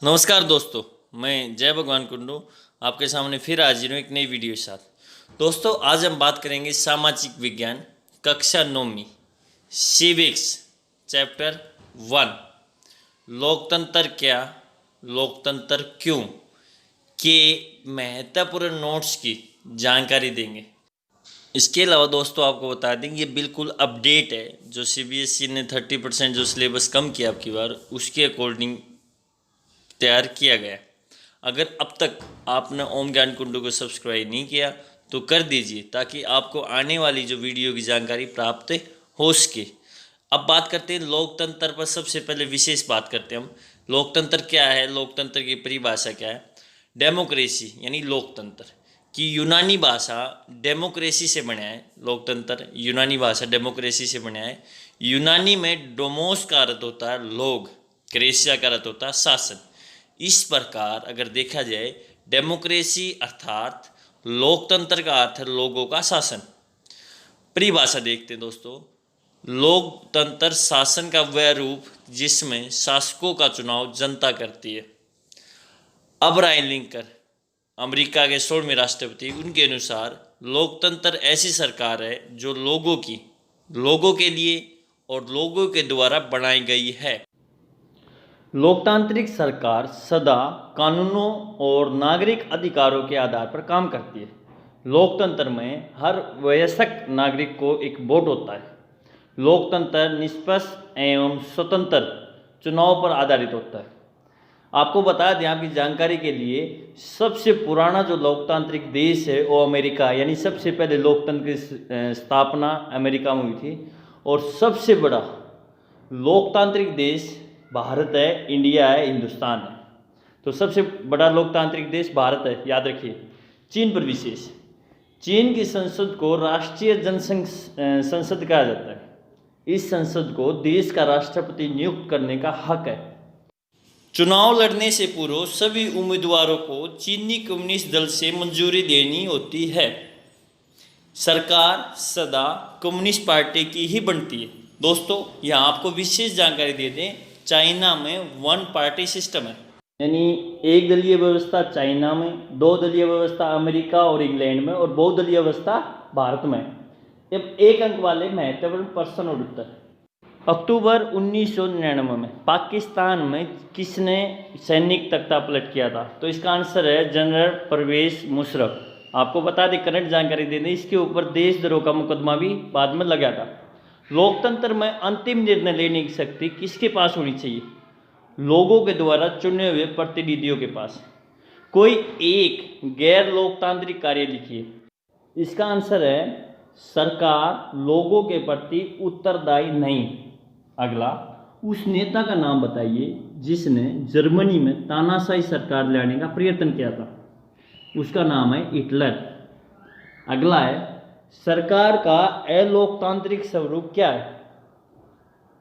नमस्कार दोस्तों, मैं जय भगवान कुंडू आपके सामने फिर हाजिर हूँ एक नई वीडियो के साथ। दोस्तों, आज हम बात करेंगे सामाजिक विज्ञान कक्षा 9वीं सिविक्स चैप्टर 1 लोकतंत्र क्या, लोकतंत्र क्यों के महत्वपूर्ण नोट्स की जानकारी देंगे। इसके अलावा दोस्तों आपको बता दें ये बिल्कुल अपडेट है। जो सीबीएसई ने 30% जो सिलेबस कम किया आपकी बार, उसके अकॉर्डिंग तैयार किया गया। अगर अब तक आपने ओम ज्ञान कुंडू को सब्सक्राइब नहीं किया तो कर दीजिए, ताकि आपको आने वाली जो वीडियो की जानकारी प्राप्त हो सके। अब बात करते हैं लोकतंत्र पर। सबसे पहले विशेष बात करते हैं हम, लोकतंत्र क्या है, लोकतंत्र की परिभाषा क्या है। डेमोक्रेसी यानी लोकतंत्र की यूनानी भाषा डेमोक्रेसी से बना है। लोकतंत्र यूनानी भाषा डेमोक्रेसी से बना है। यूनानी में डोमोस का अर्थ होता है लोग, क्रेसिया का अर्थ होता है शासन। इस प्रकार अगर देखा जाए, डेमोक्रेसी अर्थात लोकतंत्र का अर्थ है लोगों का शासन। परिभाषा देखते हैं दोस्तों। लोकतंत्र शासन का वह रूप जिसमें शासकों का चुनाव जनता करती है। अब्राहम लिंकन, अमेरिका के 16वें राष्ट्रपति, उनके अनुसार लोकतंत्र ऐसी सरकार है जो लोगों के लिए और लोगों के द्वारा बनाई गई है। लोकतांत्रिक सरकार सदा कानूनों और नागरिक अधिकारों के आधार पर काम करती है। लोकतंत्र में हर वयस्क नागरिक को एक वोट होता है। लोकतंत्र निष्पक्ष एवं स्वतंत्र चुनाव पर आधारित होता है। आपको बता दें, आपकी जानकारी के लिए, सबसे पुराना जो लोकतांत्रिक देश है वो अमेरिका, यानी सबसे पहले लोकतंत्र की स्थापना अमेरिका में हुई थी। और सबसे बड़ा लोकतांत्रिक देश भारत है, इंडिया है, हिंदुस्तान है। तो सबसे बड़ा लोकतांत्रिक देश भारत है, याद रखिए। चीन पर विशेष, चीन की संसद को राष्ट्रीय जनसंघ संसद कहा जाता है। इस संसद को देश का राष्ट्रपति नियुक्त करने का हक है। चुनाव लड़ने से पूर्व सभी उम्मीदवारों को चीनी कम्युनिस्ट दल से मंजूरी लेनी होती है। सरकार सदा कम्युनिस्ट पार्टी की ही बनती है। दोस्तों, यहाँ आपको विशेष जानकारी दे दें, चाइना में 1 पार्टी सिस्टम है, यानी एक दलीय व्यवस्था चाइना में, 2 दलीय व्यवस्था अमेरिका और इंग्लैंड में, और बहुदलीय व्यवस्था भारत में। अब एक अंक वाले महत्वपूर्ण प्रश्न और उत्तर। अक्टूबर 1999 में पाकिस्तान में किसने सैनिक तख्ता पलट किया था? तो इसका आंसर है जनरल परवेज मुशर्रफ। आपको बता दें, करंट जानकारी दे दें, इसके ऊपर देशद्रोह का मुकदमा भी बाद में लगा था। लोकतंत्र में अंतिम निर्णय लेने की शक्ति किसके पास होनी चाहिए? लोगों के द्वारा चुने हुए प्रतिनिधियों के पास। कोई एक गैर लोकतांत्रिक कार्य लिखिए। इसका आंसर है सरकार लोगों के प्रति उत्तरदायी नहीं। अगला, उस नेता का नाम बताइए जिसने जर्मनी में तानाशाही सरकार लाने का प्रयत्न किया था। उसका नाम है हिटलर। अगला है, सरकार का अलोकतांत्रिक स्वरूप क्या है?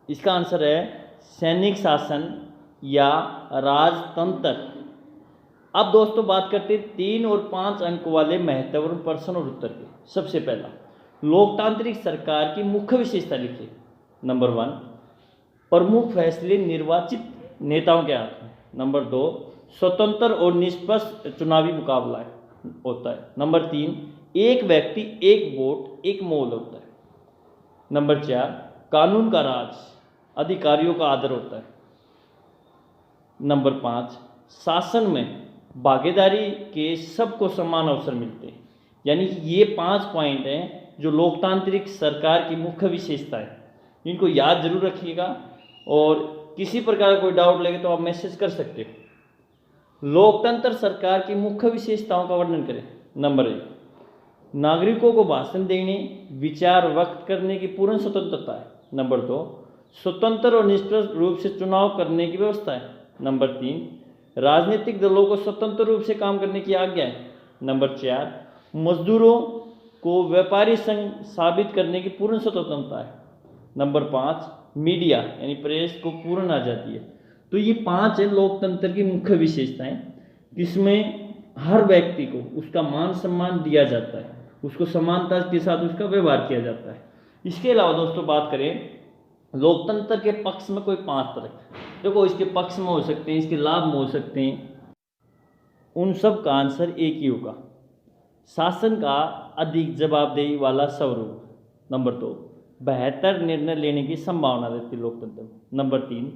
इसका आंसर है सैनिक शासन या राजतंत्र। अब दोस्तों बात करते हैं 3 और 5 अंक वाले महत्वपूर्ण प्रश्न और उत्तर के। सबसे पहला, लोकतांत्रिक सरकार की मुख्य विशेषता लिखिए। नंबर 1, प्रमुख फैसले निर्वाचित नेताओं के हाथ में। नंबर 2, स्वतंत्र और निष्पक्ष चुनावी मुकाबला होता है। नंबर 3, एक व्यक्ति एक वोट एक मोल होता है। नंबर 4, कानून का राज, अधिकारियों का आदर होता है। नंबर 5, शासन में भागीदारी के सबको समान अवसर मिलते हैं। यानी ये 5 पॉइंट हैं जो लोकतांत्रिक सरकार की मुख्य विशेषता है। इनको याद जरूर रखिएगा, और किसी प्रकार का कोई डाउट लगे तो आप मैसेज कर सकते हो। लोकतंत्र सरकार की मुख्य विशेषताओं का वर्णन करें। नंबर 1, नागरिकों को भाषण देने, विचार व्यक्त करने की पूर्ण स्वतंत्रता है। नंबर 2, स्वतंत्र और निष्पक्ष रूप से चुनाव करने की व्यवस्था है। नंबर 3, राजनीतिक दलों को स्वतंत्र रूप से काम करने की आज्ञा है। नंबर 4, मजदूरों को व्यापारी संघ साबित करने की पूर्ण स्वतंत्रता है। नंबर 5, मीडिया यानी प्रेस को पूर्ण आज़ादी है। तो ये 5 है लोकतंत्र की मुख्य विशेषताएं, जिसमें हर व्यक्ति को उसका मान सम्मान दिया जाता है, उसको समानता के साथ उसका व्यवहार किया जाता है। इसके अलावा दोस्तों बात करें लोकतंत्र के पक्ष में कोई 5 तर्क। देखो, इसके पक्ष में हो सकते हैं, इसके लाभ में हो सकते हैं, उन सब का आंसर एक ही होगा। शासन का अधिक जवाबदेही वाला स्वरूप। नंबर 2, बेहतर निर्णय लेने की संभावना रहती है लोकतंत्र में। नंबर 3,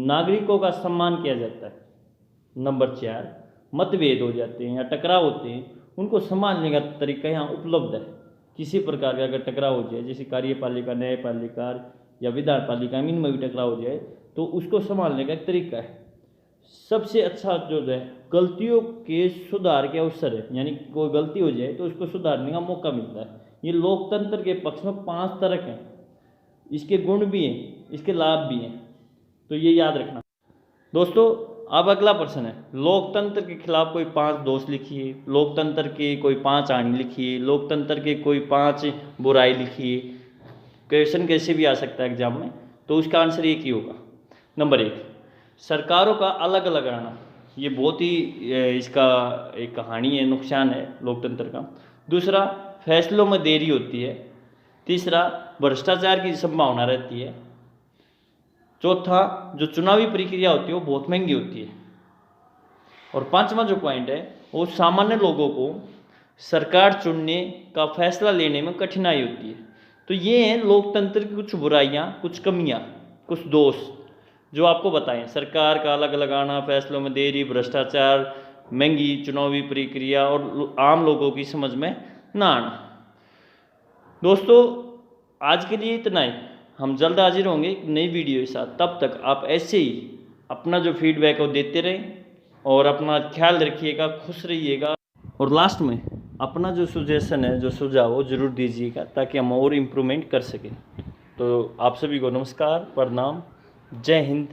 नागरिकों का सम्मान किया जाता है। नंबर 4, मतभेद हो जाते हैं या टकराव होते हैं, उनको संभालने का तरीका यहाँ उपलब्ध है। किसी प्रकार का अगर टकराव हो जाए, जैसे कार्यपालिका, न्यायपालिका या विधान पालिका में इनमें भी टकराव हो जाए, तो उसको संभालने का एक तरीका है। सबसे अच्छा जो है, गलतियों के सुधार के अवसर है, यानी कोई गलती हो जाए तो उसको सुधारने का मौका मिलता है। ये लोकतंत्र के पक्ष में 5 तर्क हैं। इसके गुण भी हैं, इसके लाभ भी हैं, तो ये याद रखना। दोस्तों, अब अगला प्रश्न है, लोकतंत्र के खिलाफ कोई 5 दोष लिखिए, लोकतंत्र के कोई 5 हानि लिखिए, लोकतंत्र के कोई 5 बुराई लिखिए। क्वेश्चन कैसे भी आ सकता है एग्जाम में, तो उसका आंसर एक ही होगा। नंबर 1, सरकारों का अलग अलग आना। ये बहुत ही इसका एक कहानी है, नुकसान है लोकतंत्र का। दूसरा, फैसलों में देरी होती है। तीसरा, भ्रष्टाचार की संभावना रहती है। चौथा, जो चुनावी प्रक्रिया होती है वो बहुत महंगी होती है। और 5वां जो पॉइंट है, वो सामान्य लोगों को सरकार चुनने का फैसला लेने में कठिनाई होती है। तो ये हैं लोकतंत्र की कुछ बुराइयां, कुछ कमियां, कुछ दोष जो आपको बताएं। सरकार का अलग अलग आना, फैसलों में देरी, भ्रष्टाचार, महंगी चुनावी प्रक्रिया और आम लोगों की समझ में ना आना। दोस्तों, आज के लिए इतना ही। हम जल्द हाजिर होंगे एक नई वीडियो के साथ। तब तक आप ऐसे ही अपना जो फीडबैक है वो देते रहें और अपना ख्याल रखिएगा, खुश रहिएगा। और लास्ट में अपना जो सजेशन है, जो सुझाव, वो ज़रूर दीजिएगा ताकि हम और इम्प्रूवमेंट कर सकें। तो आप सभी को नमस्कार, प्रणाम, जय हिंद,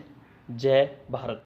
जय भारत।